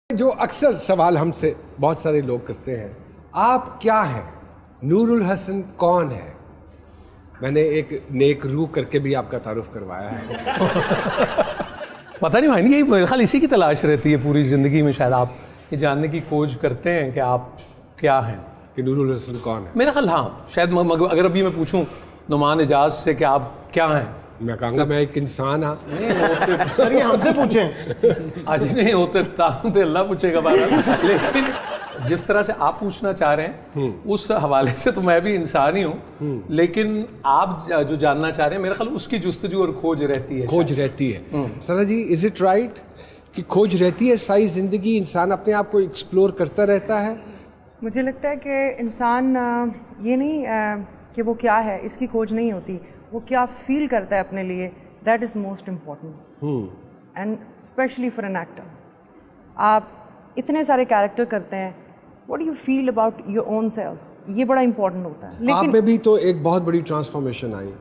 जो अक्सर सवाल हमसे बहुत सारे लोग करते हैं, आप क्या हैं? नूरुल हसन कौन है? मैंने एक नेक रूह करके भी आपका तारुफ करवाया है। पता नहीं भाई, यही मेरे ख्याल इसी की तलाश रहती है पूरी ज़िंदगी में। शायद आप ये जानने की खोज करते हैं कि आप क्या हैं, कि नूरुल हसन कौन है। मेरा ख्याल हाँ, शायद अगर अभी मैं पूछूं नुमान एजाज से कि आप क्या हैं, मैं कहूँगा मैं एक इंसान हाँ। सर ये हमसे पूछें। आज नहीं होते तो अल्लाह पूछेगा बात। लेकिन जिस तरह से आप पूछना चाह रहे हैं उस हवाले से तो मैं भी इंसान ही हूँ, लेकिन आप जो जानना चाह रहे हैं मेरा ख्याल उसकी जुस्तजू और खोज रहती है। खोज रहती है। सना जी, इज इट राइट कि खोज रहती है? सारी जिंदगी इंसान अपने आप को एक्सप्लोर करता रहता है। मुझे लगता है कि इंसान ये नहीं कि वो क्या है इसकी खोज नहीं होती, वो क्या फील करता है अपने लिए, that is most important and specially for an actor. आप इतने सारे कैरेक्टर करते हैं, what do you feel about your own self, ये बड़ा इंपॉर्टेंट होता है। लेकिन आप में भी तो एक बहुत बड़ी ट्रांसफॉर्मेशन आई।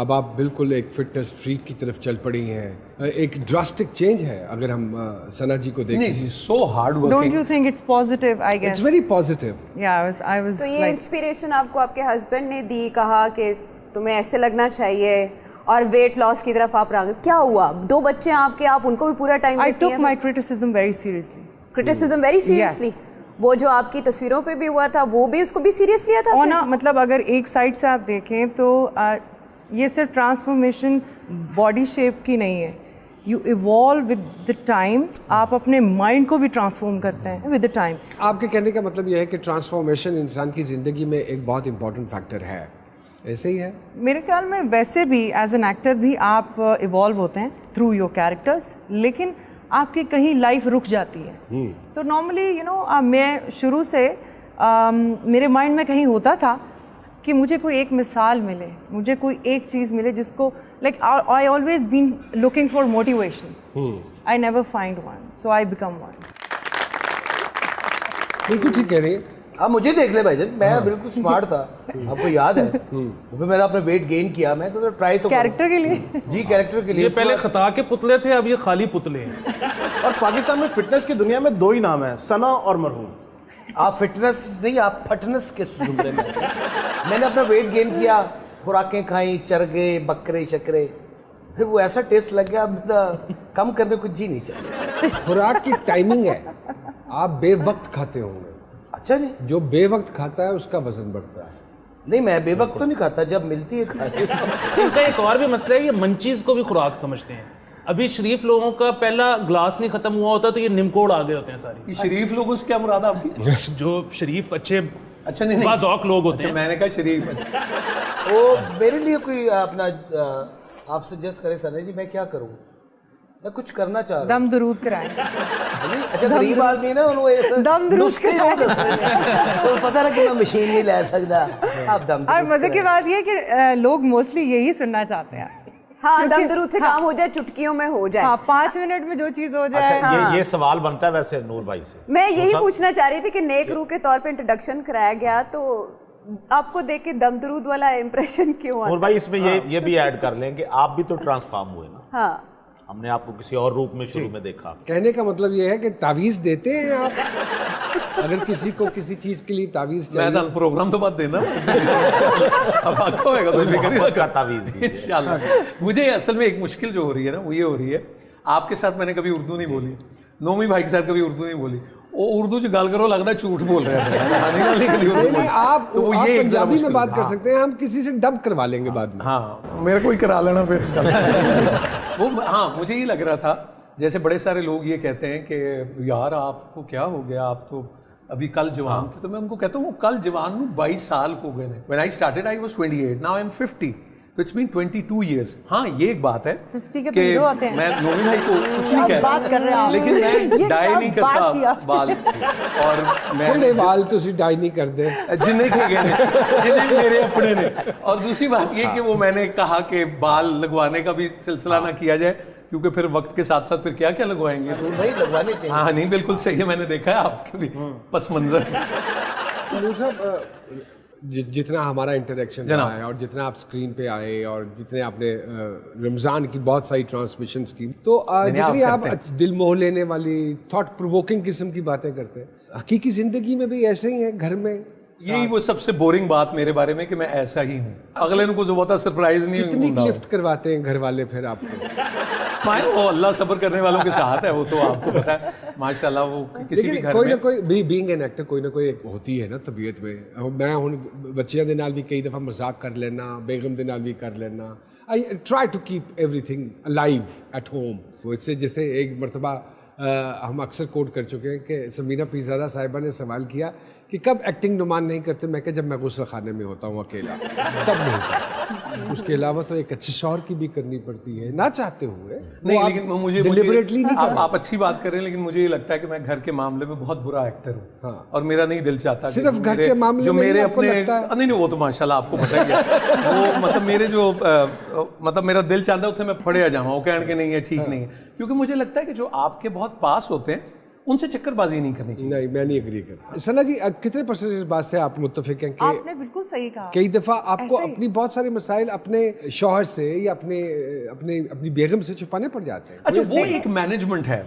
अब आप बिल्कुल एक फिटनेस फ्रीक की तरफ चल पड़ी हैं। एक ड्रास्टिक चेंज है अगर हम सना जी को देखें। नहीं, so hard working. Don't you think it's positive? I guess it's very positive. या आई वाज तो ये इंस्पिरेशन आपको आपके हस्बैंड ने दी, कहा कि तुम्हें ऐसे लगना चाहिए और वेट लॉस की तरफ आप रहे, क्या हुआ? 2 बच्चे हैं आपके, आप उनको भी पूरा time I took my criticism very seriously. Criticism very seriously? वो जो आपकी तस्वीरों पे भी हुआ था वो भी उसको भी सीरियस लिया था? ना, मतलब अगर एक साइड से आप देखें तो ये सिर्फ ट्रांसफॉर्मेशन बॉडी शेप की नहीं है, you evolve with the time. आप अपने माइंड को भी ट्रांसफॉर्म करते हैं विद द टाइम। आपके कहने का मतलब यह है कि ट्रांसफॉर्मेशन इंसान की ज़िंदगी में एक बहुत इंपॉर्टेंट फैक्टर है, ऐसे ही है? मेरे ख्याल में वैसे भी एज एन एक्टर भी आप इवॉल्व होते हैं थ्रू योर कैरेक्टर्स, लेकिन आपकी कहीं लाइफ रुक जाती है। तो नॉर्मली मैं शुरू से मेरे माइंड में कहीं होता था कि मुझे कोई एक मिसाल मिले, मुझे कोई एक चीज़ मिले जिसको like I always been looking for motivation. I never find one, so I become one. बिल्कुल ठीक कह रही है आप। मुझे देख ले भाईजान, मैं बिल्कुल स्मार्ट था, आपको याद है। फिर मैंने अपना वेट गेन किया, मैं तो ट्राई तो कैरेक्टर के लिए। जी, कैरेक्टर के लिए। ये पहले खता के पुतले थे, अब ये खाली पुतले हैं। और पाकिस्तान में फिटनेस की दुनिया में 2 ही नाम है, सना और मरहूम। आप फिटनेस नहीं, आप फटनेस के जुमले में। मैंने अपना वेट गेन किया, खुराकें खाई, चरगे बकरे शकरे, फिर वो ऐसा टेस्ट लग गया, मेरा कम करने को जी नहीं चाहिए। खुराक की टाइमिंग है, आप बेवक्त खाते होंगे। अच्छा नहीं, जो बेवक्त खाता है उसका वजन बढ़ता है। नहीं मैं बेवक्त तो नहीं खाता, जब मिलती है खाती। इनका एक और भी मसला है, ये मंचीज को भी खुराक समझते हैं। अभी शरीफ लोगों का पहला ग्लास नहीं खत्म हुआ होता तो ये निमकोड़ आ गए होते हैं सारी। ये शरीफ लोगों से क्या मुराद आपकी? जो शरीफ अच्छे अच्छा नहीं बाज़ौक़ लोग होते हैं। मैंने कहा शरीफ। वो मेरे लिए कोई अपना आप सजेस्ट करें सना जी, मैं क्या करूँ? मैं कुछ करना चाह रहा हूँ। दम दरूद कराएं। अच्छा गरीब आदमी है ना, उन्होंने दम दरूद तो पता ना कि मैं मशीन नहीं ले सकता, आप दम। और मजे की बात ये कि लोग मोस्टली यही सुनना चाहते हैं। हाँ, दम दरूद से काम हो जाए, चुटकियों में हो जाए। हाँ, 5 मिनट में जो चीज हो जाए। अच्छा, हाँ। ये सवाल बनता है वैसे नूर भाई से। मैं यही पूछना चाह रही थी कि नेक रूह के तौर पे इंट्रोडक्शन कराया गया, तो आपको देख के दम दरूद वाला इम्प्रेशन क्यों आया? नूर भाई इसमें ये भी ऐड कर लें कि आप भी तो ट्रांसफॉर्म हुए ना। हाँ, हमने आपको किसी और रूप में शुरू में देखा। कहने का मतलब ये है कि तावीज़ देते हैं आप? अगर किसी को किसी चीज़ के लिए तावीज़ चाहिए, मैं प्रोग्राम तो बात देना। अब आपको होगा तो मोहब्बत का तावीज़ दीजिए। इंशाल्लाह। मुझे असल में एक मुश्किल जो हो रही है ना, वो ये हो रही है, आपके साथ मैंने कभी उर्दू नहीं बोली, नोमी भाई के साथ कभी उर्दू नहीं बोली, वो उर्दू जो गाल करो लगता है झूठ बोल रहे हैं। नहीं, आप तो ये पंजाबी में बात कर सकते हैं, हम किसी से डब करवा लेंगे बाद में। हाँ, मेरा कोई करा लेना फिर। वो हाँ, मुझे ये लग रहा था जैसे बड़े सारे लोग ये कहते हैं कि यार आपको क्या हो गया, आप तो अभी कल जवान थे। तो मैं उनको कहता हूँ वो कल जवान में 22 साल हो गए। When I started I was 28, now I'm 50. तो इट्स बीन 22 years। हाँ, ये एक बात है 50 के तो हीरो आते हैं। मैं नोमी भाई को कुछ नहीं कह बात कर रहे हैं, लेकिन मैं डाई नहीं करता बाल, और मैं बाल तो डाई नहीं कर दे जिन्हें के गए जिन्हें मेरे अपने ने। और दूसरी बात ये कि वो मैंने कहा कि बाल लगवाने का भी सिलसिला ना किया जाए, क्योंकि फिर वक्त के साथ साथ फिर क्या क्या लगवाएंगे। तो भाई लगवाने चाहिए। हाँ नहीं, बिल्कुल सही है, मैंने देखा है आपके भी पस मंजर। नूर साहब, जितना हमारा इंटरेक्शन रहा है और जितना आप स्क्रीन पे आए और जितने आपने रमज़ान की बहुत सारी ट्रांसमिशंस की, तो जितनी आप दिल मोह लेने वाली थॉट प्रोवोकिंग किस्म की बातें करते हैं, हकीकी ज़िंदगी में भी ऐसे ही है घर में। यही वो सबसे बोरिंग बात मेरे बारे में कि मैं ऐसा ही हूँ, अगले को जो बहुत सरप्राइज नहीं। कितनी लिफ्ट करवाते हैं घर वाले फिर आपको? वो अल्लाह सब्र करने वालों के साथ है, वो तो आपको पता है माशाल्लाह। वो किसी भी घर कोई ना में कोई बीइंग एन एक्टर कोई ना कोई एक होती है ना तबीयत में। मैं हुण बच्चियां दे नाल भी कई दफ़ा मजाक कर लेना, बेगम दे नाल भी कर लेना। I try to keep everything alive at home. वो इससे जैसे एक मरतबा हम अक्सर कोट कर चुके हैं कि समीना पीरज़ादा साहिबा ने सवाल किया कि कब एक्टिंग नुमान नहीं करते, मैं क्या जब मैं गुस्ल खाने में होता हूँ अकेला, तब नहीं करता। उसके अलावा तो एक अच्छे शौहर की भी करनी पड़ती है ना चाहते हुए। नहीं, लेकिन मुझे डिलिबरेटली नहीं कर। आप अच्छी बात कर रहे हैं, लेकिन मुझे ये लगता है कि मैं घर के मामले में बहुत बुरा एक्टर हूँ। हाँ। और मेरा नहीं दिल चाहता सिर्फ घर के मामले जो में मेरे आपको अपने लगता है? नहीं, वो तो माशाल्लाह आपको पता ही है। वो मतलब मेरे जो मतलब मेरा दिल चाहता है उसे मैं फड़े आ जाऊँ, वो कहने के नहीं है ठीक नहीं है, क्योंकि मुझे लगता है कि जो आपके बहुत पास होते हैं उनसे चक्करबाजी नहीं करनी चाहिए। नहीं, मैं नहीं एग्री करता। सना जी, कितने परसेंट इस बात से आप मुत्तफिक हैं कि आपने बिल्कुल सही कहा, कई दफा आपको अपनी बहुत सारे मसाइल अपने शौहर से या अपनी बेगम से छुपाने पड़ जाते हैं? अच्छा, वो एक मैनेजमेंट है।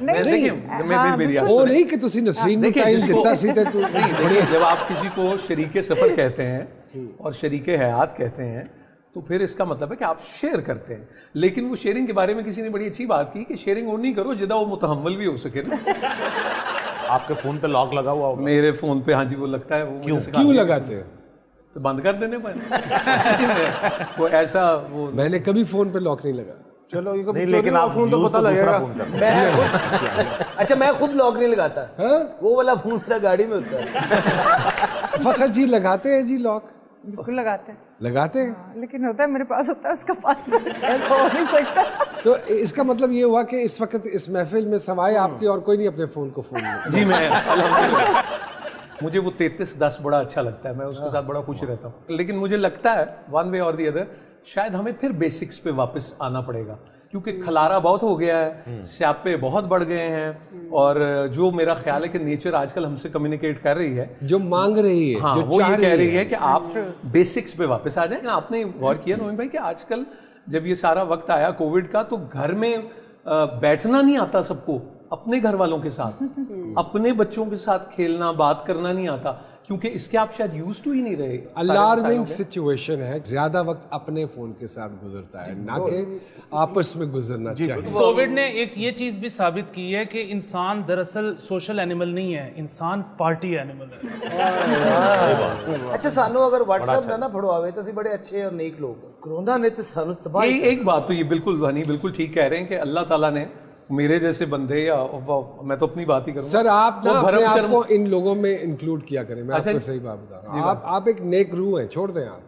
वो नहीं कि तुसी नसरीन में टाइम देता सीधे तू। जब आप किसी को शरीके सफर कहते हैं और शरीके हयात कहते हैं तो फिर इसका मतलब है कि आप शेयर करते हैं। लेकिन वो शेयरिंग के बारे में किसी ने बड़ी अच्छी बात की कि शेयरिंग वो नहीं करो जितना वो मुतहम्मल भी हो सके ना। आपके फोन पे लॉक लगा हुआ होगा? मेरे फोन पे, हाँ जी, वो लगता है। वो क्यों लगाते हैं? तो बंद कर देने पर वो ऐसा वो मैंने कभी फोन पे लॉक नहीं लगा। चलो ये नहीं, लेकिन आप फोन तो पता लगेगा। अच्छा, मैं खुद लॉक नहीं लगाता। वो वाला फोन मेरा गाड़ी में होता है। फखर जी लगाते हैं जी लॉक? बिल्कुल लगाते हैं। लगाते हैं? लेकिन होता है मेरे पास होता है, उसका पासवर्ड ऐसा हो नहीं सकता। तो इसका मतलब ये हुआ कि इस वक्त इस महफिल में सवाए आपके और कोई नहीं अपने फोन को फोन में? जी, मैं अल्हम्दुलिल्लाह मुझे वो 3310 बड़ा अच्छा लगता है, मैं उसके साथ बड़ा खुश रहता हूँ। लेकिन मुझे लगता है वन वे और दी अदर शायद हमें फिर बेसिक्स पे वापस आना पड़ेगा, क्योंकि खलारा बहुत हो गया है, स्यापे बहुत बढ़ गए हैं, और जो मेरा ख्याल है कि नेचर आजकल हमसे कम्युनिकेट कर रही है, जो मांग रही है, हाँ, जो वो ये कह रही है कि आप true. बेसिक्स पे वापस आ जाएं। आपने गौर किया नोइन भाई कि आजकल जब ये सारा वक्त आया कोविड का, तो घर में बैठना नहीं आता सबको, अपने घर वालों के साथ अपने बच्चों के साथ खेलना बात करना नहीं आता, क्योंकि इसके आप शायद यूज टू ही नहीं रहे। अलार्मिंग सिचुएशन है, ज्यादा वक्त अपने फोन के साथ गुजरता है ना कि आपस में गुजरना चाहिए। कोविड ने एक ये चीज भी साबित की है कि इंसान दरअसल सोशल एनिमल नहीं है, इंसान पार्टी एनिमल है। अच्छा, सानू अगर व्हाट्सएप ना फड़वावे तो बड़े अच्छे और नेक लोग, कोरोना ने तो सानू तबाह। एक बात तो ये बिल्कुल हनी बिल्कुल ठीक कह रहे हैं कि अल्लाह ताला ने मेरे जैसे बंदे, या मैं तो अपनी बात ही करूंगा सर, आप ना अपने आप को इन लोगों में इंक्लूड किया करें। मैं आपको सही बात बता रहा हूँ, आप एक नेक रूह हैं, छोड़ दें आप।